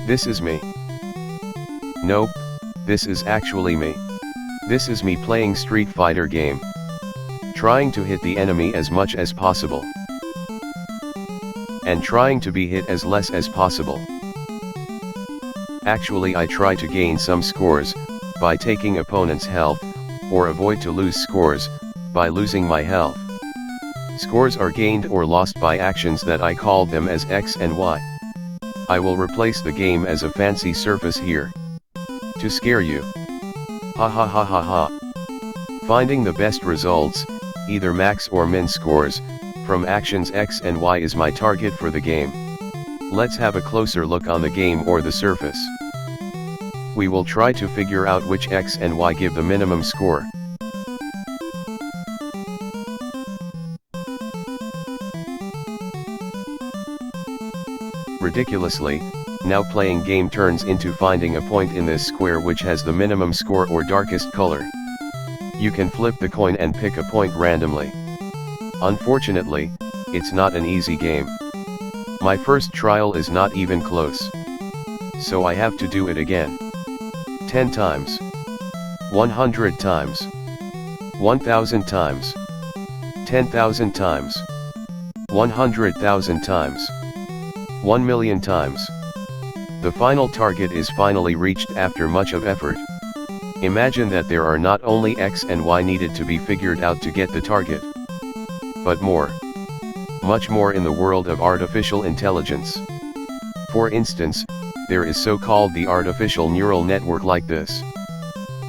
This is me. Nope, this is actually me. This is me playing Street Fighter game. Trying to hit the enemy as much as possible. And trying to be hit as less as possible. Actually, I try to gain some scores by taking opponent's health, or avoid to lose scores by losing my health. Scores are gained or lost by actions that I call them as X and Y. I will replace the game as a fancy surface here. To scare you. Ha ha ha ha ha. Finding the best results, either max or min scores, from actions X and Y is my target for the game. Let's have a closer look on the game or the surface. We will try to figure out which X and Y give the minimum score. Ridiculously, now playing game turns into finding a point in this square which has the minimum score or darkest color. You can flip the coin and pick a point randomly. Unfortunately, it's not an easy game. My first trial is not even close. So I have to do it again. 10 times. 100 times. 1000 times. 10,000 times. 100,000 times. 1,000,000 times. The final target is finally reached after much of effort. Imagine that there are not only X and Y needed to be figured out to get the target, but more. Much more in the world of artificial intelligence. For instance, there is so-called the artificial neural network like this.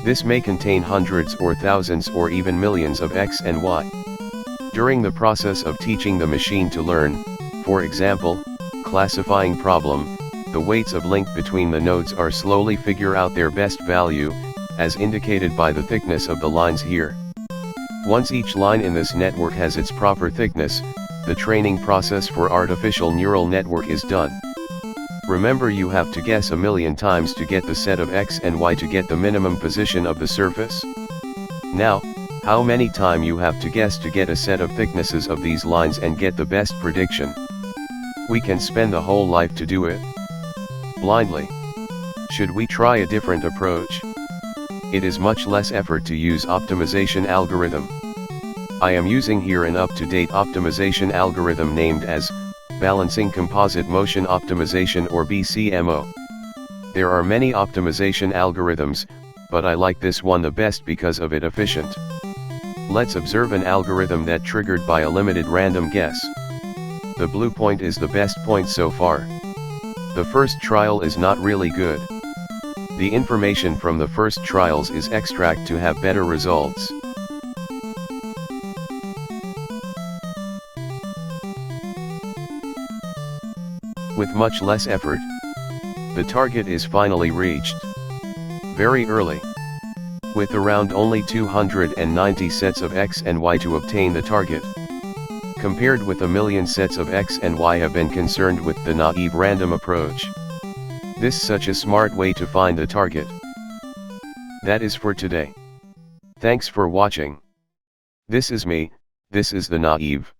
This may contain hundreds or thousands or even millions of X and Y. During the process of teaching the machine to learn, for example, classifying problem, the weights of link between the nodes are slowly figure out their best value, as indicated by the thickness of the lines here. Once each line in this network has its proper thickness, the training process for artificial neural network is done. Remember, you have to guess 1,000,000 times to get the set of X and Y to get the minimum position of the surface. Now, how many times you have to guess to get a set of thicknesses of these lines and get the best prediction? We can spend a whole life to do it. Blindly. Should we try a different approach? It is much less effort to use optimization algorithm. I am using here an up-to-date optimization algorithm named as Balancing Composite Motion Optimization or BCMO. There are many optimization algorithms, but I like this one the best because of it efficient. Let's observe an algorithm that triggered by a limited random guess. The blue point is the best point so far. The first trial is not really good. The information from the first trials is extract to have better results. With much less effort, the target is finally reached. Very early. With around only 290 sets of X and Y to obtain the target. Compared with 1,000,000 sets of X and Y have been concerned with the naive random approach. This such a smart way to find the target. That is for today. Thanks for watching. This is me, this is the naive.